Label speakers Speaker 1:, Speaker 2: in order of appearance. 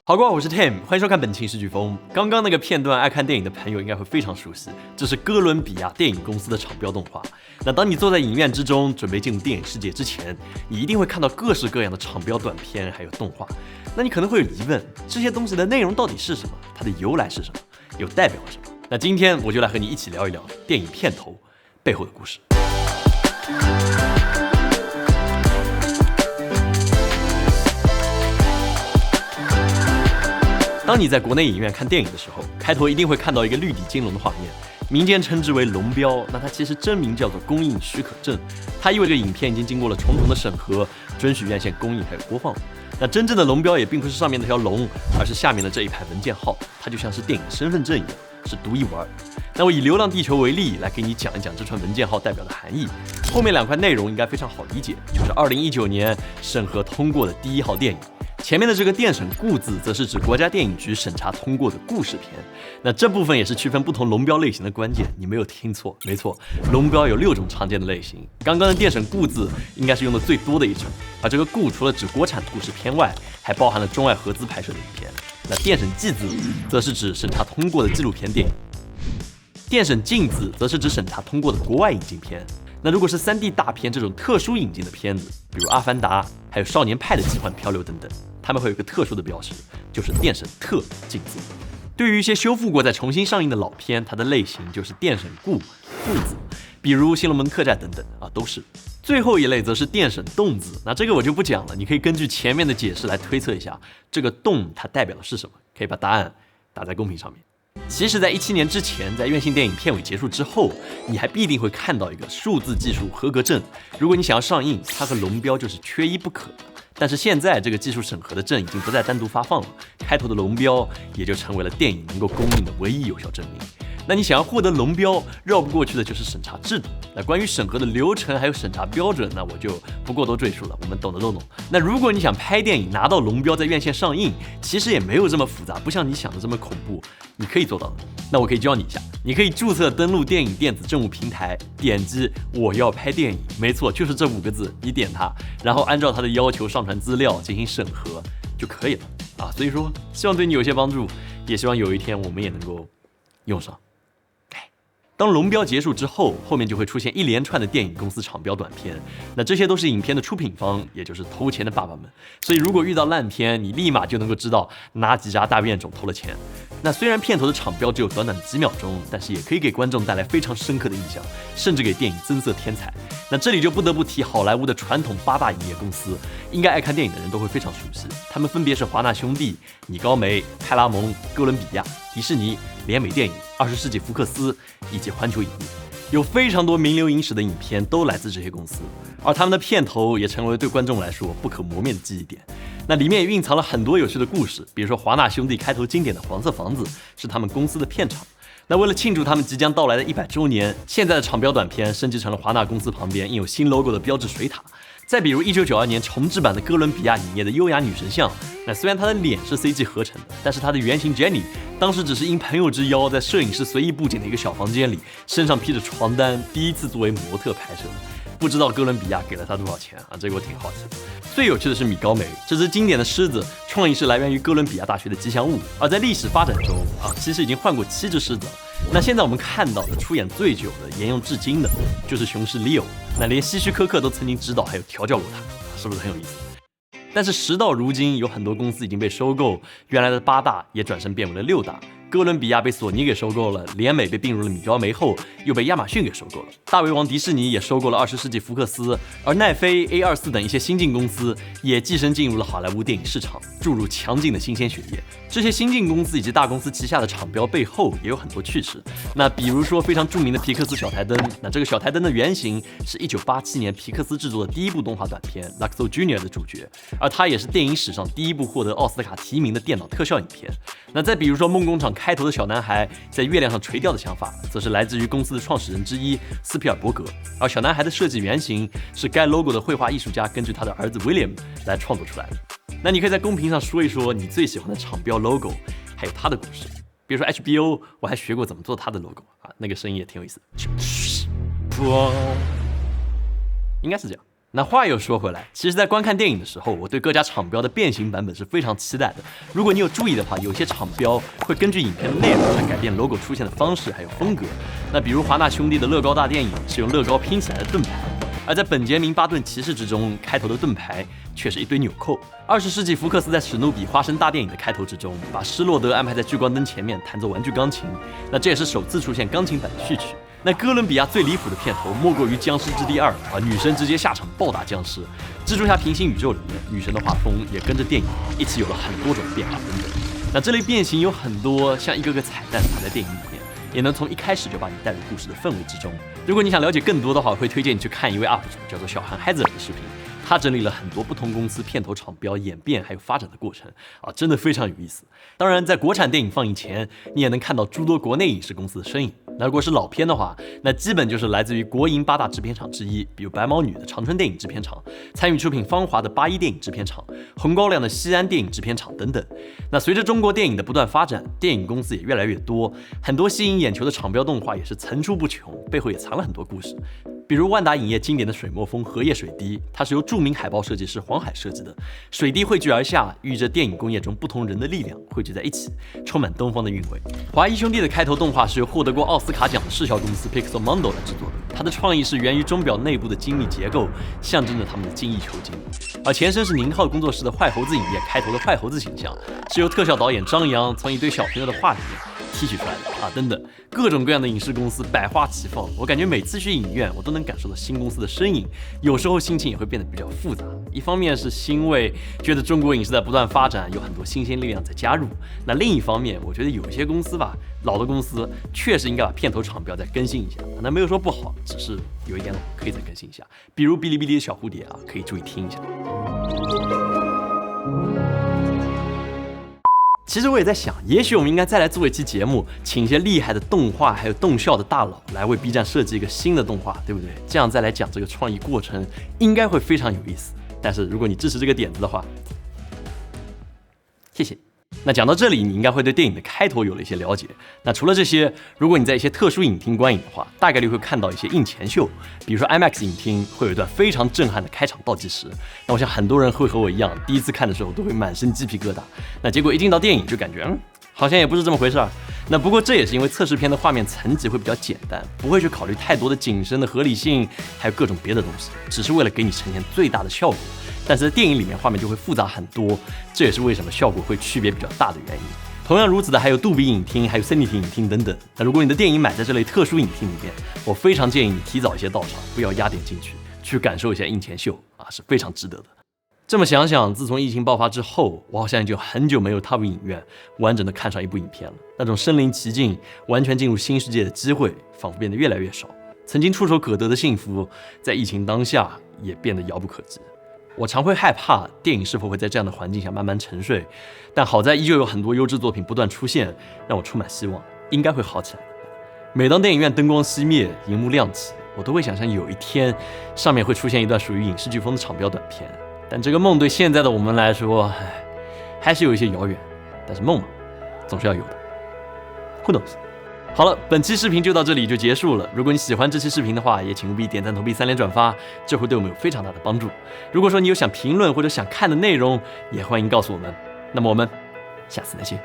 Speaker 1: 好瓜，我是 Tim， 欢迎收看本期视剧风。刚刚那个片段，爱看电影的朋友应该会非常熟悉，这是哥伦比亚电影公司的场标动画。那当你坐在影院之中，准备进入电影世界之前，你一定会看到各式各样的场标短片，还有动画。那你可能会有疑问，这些东西的内容到底是什么？它的由来是什么？又代表了什么？那今天我就来和你一起聊一聊电影片头背后的故事。当你在国内影院看电影的时候，开头一定会看到一个绿底金龙的画面，民间称之为龙标，那它其实真名叫做公映许可证，它意味着影片已经经过了重重的审核，准许院线公映还有播放。那真正的龙标也并不是上面那条龙，而是下面的这一排文件号，它就像是电影身份证一样，是独一无二的。那我以《流浪地球》为例，来给你讲一讲这串文件号代表的含义。后面两块内容应该非常好理解，就是2019年审核通过的第1号电影。前面的这个电审顾字，则是指国家电影局审查通过的故事片。那这部分也是区分不同龙标类型的关键，你没有听错，没错，龙标有6种常见的类型。刚刚的电审顾字应该是用的最多的一种，而这个顾除了指国产故事片外，还包含了中外合资拍摄的影片。那电审季字，则是指审查通过的纪录片电影。电审禁字，则是指审查通过的国外引进片。那如果是3D 大片这种特殊引进的片子，比如《阿凡达》还有《少年派的奇幻漂流》等等，他们会有一个特殊的标识，就是电审特禁字。对于一些修复过再重新上映的老片，它的类型就是电审顾字，比如《新龙门客栈》等等都是。最后一类则是电审动字，那这个我就不讲了，你可以根据前面的解释来推测一下，这个动它代表的是什么，可以把答案打在公屏上面。其实在17年之前，在院线电影片尾结束之后，你还必定会看到一个数字技术合格证，如果你想要上映，它和龙标就是缺一不可的。但是现在这个技术审核的证已经不再单独发放了，开头的龙标也就成为了电影能够公映的唯一有效证明。那你想要获得龙标，绕不过去的就是审查制度。那关于审核的流程还有审查标准，那我就不过多赘述了，我们懂的都懂。那如果你想拍电影拿到龙标在院线上映，其实也没有这么复杂，不像你想的这么恐怖，你可以做到的。那我可以教你一下，你可以注册登录电影电子政务平台，点击我要拍电影，没错，就是这5个字，你点它，然后按照它的要求上传资料进行审核就可以了所以说，希望对你有些帮助，也希望有一天我们也能够用上。当龙标结束之后，后面就会出现一连串的电影公司场标短片，那这些都是影片的出品方，也就是投钱的爸爸们。所以如果遇到烂片，你立马就能够知道哪几家大院种投了钱。那虽然片头的场标只有短短的几秒钟，但是也可以给观众带来非常深刻的印象，甚至给电影增色添彩。那这里就不得不提好莱坞的传统8大影业公司，应该爱看电影的人都会非常熟悉，他们分别是华纳兄弟、米高梅、派拉蒙、哥伦比亚、迪士尼、联美电影、20世纪福克斯以及环球影业。有非常多名留影史的影片都来自这些公司，而他们的片头也成为对观众来说不可磨灭的记忆点。那里面也蕴藏了很多有趣的故事，比如说华纳兄弟开头经典的黄色房子是他们公司的片场。那为了庆祝他们即将到来的100周年，现在的场标短片升级成了华纳公司旁边印有新 logo 的标志水塔。再比如1992年重制版的哥伦比亚影业的优雅女神像，那虽然她的脸是 CG 合成的，但是她的原型 Jenny 当时只是因朋友之邀，在摄影师随意布景的一个小房间里，身上披着床单，第一次作为模特拍摄。不知道哥伦比亚给了她多少钱这个我挺好奇的。最有趣的是米高梅，这只经典的狮子创意是来源于哥伦比亚大学的吉祥物，而在历史发展中其实已经换过7只狮子了。那现在我们看到的出演最久的、沿用至今的，就是雄狮 Leo。那连希区柯克都曾经指导还有调教过他，是不是很有意思？但是时到如今，有很多公司已经被收购，原来的8大也转身变为了6大。哥伦比亚被索尼给收购了，联美被并入了米高梅后，又被亚马逊给收购了。大胃王迪士尼也收购了20世纪福克斯，而奈飞、A24等一些新进公司也跻身进入了好莱坞电影市场，注入强劲的新鲜血液。这些新进公司以及大公司旗下的厂标背后也有很多趣事。那比如说非常著名的皮克斯小台灯，那这个小台灯的原型是1987年皮克斯制作的第1部动画短片《Luxo Junior》的主角，而它也是电影史上第1部获得奥斯卡提名的电脑特效影片。那再比如说梦工厂开头的小男孩在月亮上垂钓的想法，则是来自于公司的创始人之一斯皮尔伯格，而小男孩的设计原型是该 logo 的绘画艺术家根据他的儿子 William 来创作出来的。那你可以在公屏上说一说你最喜欢的厂标 logo， 还有它的故事。比如说 HBO， 我还学过怎么做它的 logo 那个声音也挺有意思的，应该是这样。那话又说回来，其实在观看电影的时候，我对各家厂标的变形版本是非常期待的。如果你有注意的话，有些厂标会根据影片的内容来改变 logo 出现的方式还有风格。那比如华纳兄弟的乐高大电影是用乐高拼起来的盾牌，而在本杰明巴顿骑士之中，开头的盾牌却是一堆纽扣。20世纪福克斯在史努比花生大电影的开头之中，把施洛德安排在聚光灯前面弹奏玩具钢琴，那这也是首次出现钢琴版的序曲。那哥伦比亚最离谱的片头莫过于《僵尸之地2》女神直接下场暴打僵尸。蜘蛛侠平行宇宙里面，女神的画风也跟着电影一起有了很多种变化等等。那这类变形有很多像一个个彩蛋藏在电影里面，也能从一开始就把你带入故事的氛围之中。如果你想了解更多的话，我会推荐你去看一位 UP 主叫做小韩孩子的视频。他整理了很多不同公司片头厂标演变还有发展的过程真的非常有意思。当然，在国产电影放映前，你也能看到诸多国内影视公司的身影。那如果是老片的话，那基本就是来自于国营8大制片厂之一，比如白毛女的长春电影制片厂，参与出品芳华的81电影制片厂，红高粱的西安电影制片厂等等。那随着中国电影的不断发展，电影公司也越来越多，很多吸引眼球的厂标动画也是层出不穷，背后也藏了很多故事。比如万达影业经典的水墨风荷叶水滴，它是由著名海报设计师黄海设计的。水滴汇聚而下，寓着电影工业中不同人的力量汇聚在一起，充满东方的韵味。华谊兄弟的开头动画是由获得过奥斯卡奖的视效公司 Pixelmondo 来制作的，它的创意是源于钟表内部的精密结构，象征着他们的精益求精。而前身是宁浩工作室的坏猴子影业开头的坏猴子形象，是由特效导演张扬从一堆小朋友的画里面提取出来的等等，各种各样的影视公司百花齐放，我感觉每次去影院，我都能感受到新公司的身影，有时候心情也会变得比较复杂。一方面是欣慰，觉得中国影视在不断发展，有很多新鲜力量在加入；那另一方面，我觉得有一些公司吧，老的公司确实应该把片头厂标再更新一下。那没有说不好，只是有一点可以再更新一下，比如哔哩哔哩的小蝴蝶可以注意听一下。其实我也在想，也许我们应该再来做一期节目，请一些厉害的动画还有动效的大佬来为 B 站设计一个新的动画，对不对？这样再来讲这个创意过程，应该会非常有意思。但是如果你支持这个点子的话，谢谢。那讲到这里，你应该会对电影的开头有了一些了解。那除了这些，如果你在一些特殊影厅观影的话，大概率会看到一些映前秀，比如说 IMAX 影厅会有一段非常震撼的开场倒计时。那我想很多人会和我一样，第一次看的时候都会满身鸡皮疙瘩。那结果一进到电影就感觉，好像也不是这么回事。那不过这也是因为测试片的画面层级会比较简单，不会去考虑太多的景深的合理性，还有各种别的东西，只是为了给你呈现最大的效果。但是在电影里面画面就会复杂很多，这也是为什么效果会区别比较大的原因。同样如此的还有杜比影厅，还有森尼体影厅等等。那如果你的电影买在这类特殊影厅里面，我非常建议你提早一些到场，不要压点进去感受一下映前秀是非常值得的。这么想想，自从疫情爆发之后，我好像已经很久没有踏入影院，完整的看上一部影片了。那种身临其境、完全进入新世界的机会，仿佛变得越来越少。曾经触手可得的幸福，在疫情当下也变得遥不可及。我常会害怕电影是否会在这样的环境下慢慢沉睡，但好在依旧有很多优质作品不断出现，让我充满希望，应该会好起来的。每当电影院灯光熄灭，荧幕亮起，我都会想象有一天上面会出现一段属于影视飓风的厂标短片，但这个梦对现在的我们来说，还是有一些遥远。但是梦嘛，总是要有的。Who knows？好了，本期视频就到这里就结束了。如果你喜欢这期视频的话，也请务必点赞、投币、3连转发，这会对我们有非常大的帮助。如果说你有想评论或者想看的内容，也欢迎告诉我们。那么我们下次再见。